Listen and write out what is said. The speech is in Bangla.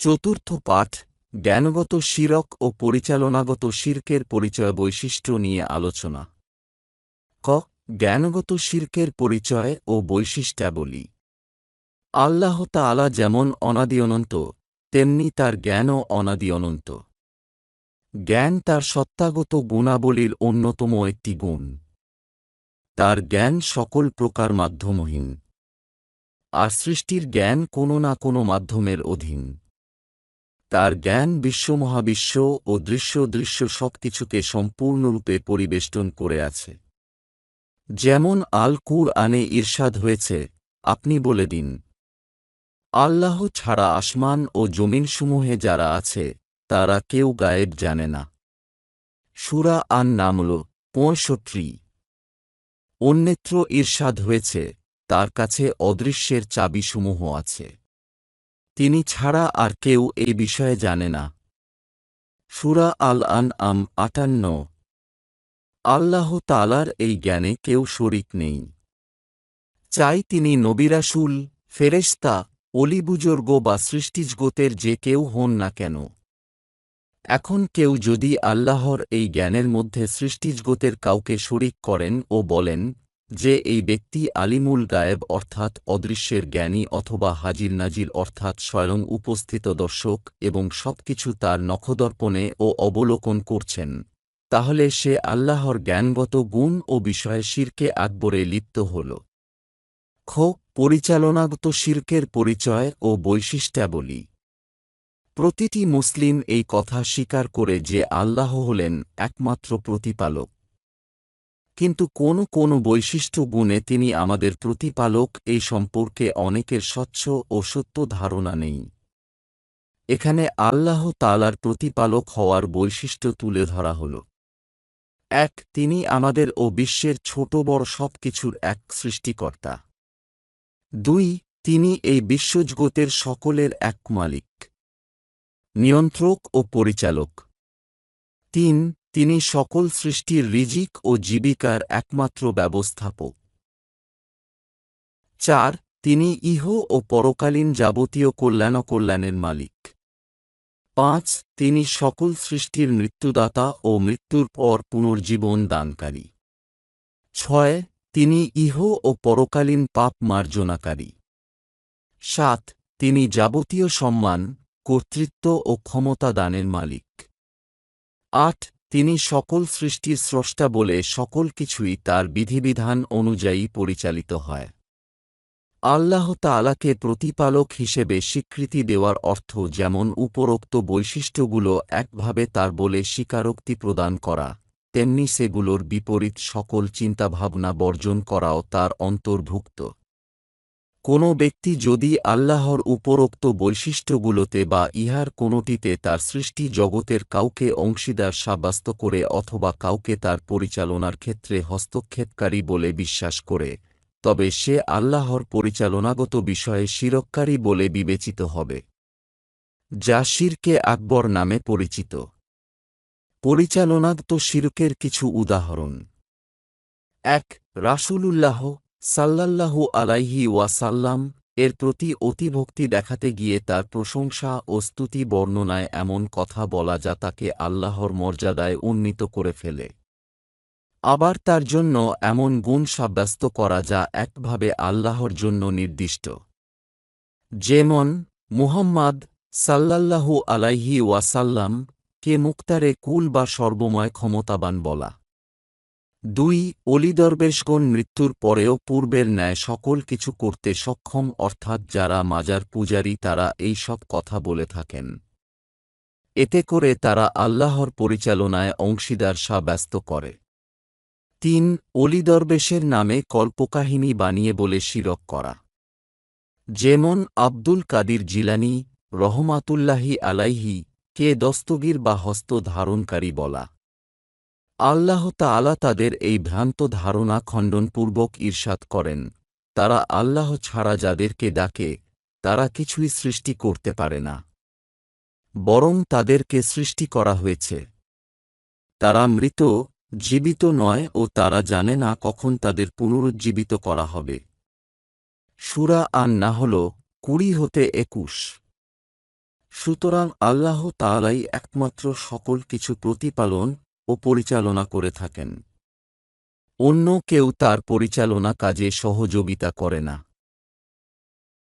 চতুর্থ পাঠ জ্ঞানগত শিরক ও পরিচালনাগত শিরকের পরিচয় বৈশিষ্ট্য নিয়ে আলোচনা। ক জ্ঞানগত শিরকের পরিচয় ও বৈশিষ্ট্যাবলী। আল্লাহ তাআলা যেমন অনাদি অনন্ত, তেমনি তার জ্ঞানও অনাদি অনন্ত। জ্ঞান তার সত্তাগত গুণাবলীর অন্যতম একটি গুণ। তার জ্ঞান সকল প্রকার মাধ্যমহীন, আর সৃষ্টির জ্ঞান কোনো না কোনো মাধ্যমের অধীন। তার জ্ঞান বিশ্বমহাবিশ্ব ও দৃশ্য সবকিছুকে সম্পূর্ণরূপে পরিবেষ্টন করে আছে। যেমন আল কুরআনে ইরশাদ হয়েছে, আপনি বলে দিন, আল্লাহ ছাড়া আসমান ও জমিনসমূহে যারা আছে তারা কেউ গায়েব জানে না। সূরা আন-নামল ৬৫। অন্যত্র ইরশাদ হয়েছে, তার কাছে অদৃশ্যের চাবিসমূহ আছে, তিনি ছাড়া আর কেউ এই বিষয়ে জানে না। সূরা আল-আনআম ৫৮। আল্লাহ তাআলার এই জ্ঞানে কেউ শরিক নেই। চাই তিনি নবী রাসূল, ফেরেশতা, অলি বুজুর্গ বা সৃষ্টিজগতের যে কেউ হন না কেন। এখন কেউ যদি আল্লাহর এই জ্ঞানের মধ্যে সৃষ্টিজগতের কাউকে শরিক করেন ও বলেন যে এই ব্যক্তি আলিমুল গায়েব অর্থাৎ অদৃশ্যের জ্ঞানী অথবা হাজির নাজির অর্থাৎ স্বয়ং উপস্থিত দর্শক এবং সবকিছু তার নখদর্পণে ও অবলোকন করছেন, তাহলে সে আল্লাহর জ্ঞানগত গুণ ও বিষয়ে শিরকে আকবরে লিপ্ত হল। খ পরিচালনাগত শিরকের পরিচয় ও বৈশিষ্ট্যাবলী। প্রতিটি মুসলিম এই কথা স্বীকার করে যে আল্লাহ হলেন একমাত্র প্রতিপালক, কিন্তু কোন বৈশিষ্ট্য গুণে তিনি আমাদের প্রতিপালক এই সম্পর্কে অনেকের স্বচ্ছ ও সত্য ধারণা নেই। এখানে আল্লাহ তাআলার প্রতিপালক হওয়ার বৈশিষ্ট্য তুলে ধরা হল। ১ তিনি আমাদের ও বিশ্বের ছোট বড় সবকিছুর এক সৃষ্টিকর্তা। ২ তিনি এই বিশ্বজগতের সকলের এক মালিক, নিয়ন্ত্রক ও পরিচালক। ৩ তিনি সকল সৃষ্টির রিজিক ও জীবিকার একমাত্র ব্যবস্থাপক। ৪ তিনি ইহ ও পরকালীন যাবতীয় কল্যাণের মালিক। ৫ তিনি সকল সৃষ্টির মৃত্যুদাতা ও মৃত্যুর পর পুনর্জীবন দানকারী। ৬ তিনি ইহ ও পরকালীন পাপ মার্জনাকারী। ৭ তিনি যাবতীয় সম্মান, কর্তৃত্ব ও ক্ষমতা দানের মালিক। ৮ তিনি সকল সৃষ্টির স্রষ্টা বলে সকল কিছুই তার বিধিবিধান অনুযায়ী পরিচালিত হয়। আল্লাহ তাআলাকে প্রতিপালক হিসেবে স্বীকৃতি দেওয়ার অর্থ যেমন উপরোক্ত বৈশিষ্ট্যগুলো একভাবে তার বলে স্বীকারোক্তি প্রদান করা, তেমনি সেগুলোর বিপরীত সকল চিন্তাভাবনা বর্জন করাও তার অন্তর্ভুক্ত। কোনো ব্যক্তি যদি আল্লাহর উপরোক্ত বৈশিষ্ট্যগুলোতে বা ইহার কোনোটিতে তার সৃষ্টি জগতের কাউকে অংশীদার সাব্যস্ত করে অথবা কাউকে তার পরিচালনার ক্ষেত্রে হস্তক্ষেপকারী বলে বিশ্বাস করে, তবে সে আল্লাহর পরিচালনাগত বিষয়ে শিরককারী বলে বিবেচিত হবে, যা শিরকে আকবর নামে পরিচিত। পরিচালনাগত শিরকের কিছু উদাহরণ। ১ রাসূলুল্লাহ সাল্লাল্লাহু আলাইহি ওয়াসাল্লাম এর প্রতি অতিভক্তি দেখাতে গিয়ে তার প্রশংসা ও স্তুতি বর্ণনায় এমন কথা বলা যা তাকে আল্লাহর মর্যাদায় উন্নীত করে ফেলে। আবার তার জন্য এমন গুণ সাব্যস্ত করা যা একভাবে আল্লাহর জন্য নির্দিষ্ট, যেমন মুহাম্মাদ সাল্লাল্লাহু আলাইহি ওয়াসাল্লাম কে মুক্তারে কুল বা সর্বময় ক্ষমতাবান বলা। ২ অলি দরবেশগণ মৃত্যুর পরেও পূর্বের ন্যায় সকল কিছু করতে সক্ষম অর্থাৎ যারা মাজার পূজারী তারা এই সব কথা বলে থাকেন। এতে করে তারা আল্লাহর পরিচালনায় অংশীদার সাব্যস্ত করে। ৩ অলি দরবেশের নামে কল্পকাহিনী বানিয়ে বলে শিরক করা, যেমন আব্দুল কাদির জিলানী রহমাতুল্লাহি আলাইহি কে দস্তগীর বা হস্ত ধারণকারী বলা। আল্লাহ তাআলা তাদের এই ভ্রান্ত ধারণা খণ্ডনপূর্বক ইরশাদ করেন, তারা আল্লাহ ছাড়া যাদেরকে ডাকে তারা কিছুই সৃষ্টি করতে পারে না, বরং তাদেরকে সৃষ্টি করা হয়েছে। তারা মৃত, জীবিত নয় ও তারা জানে না কখন তাদের পুনরুজ্জীবিত করা হবে। সূরা আন-নাহল ২০-২১। সুতরাং আল্লাহ তাআলাই একমাত্র সকল কিছু প্রতিপালন ও পরিচালনা করে থাকেন। অন্য কেউ তার পরিচালনা কাজে সহযোগিতা করে না।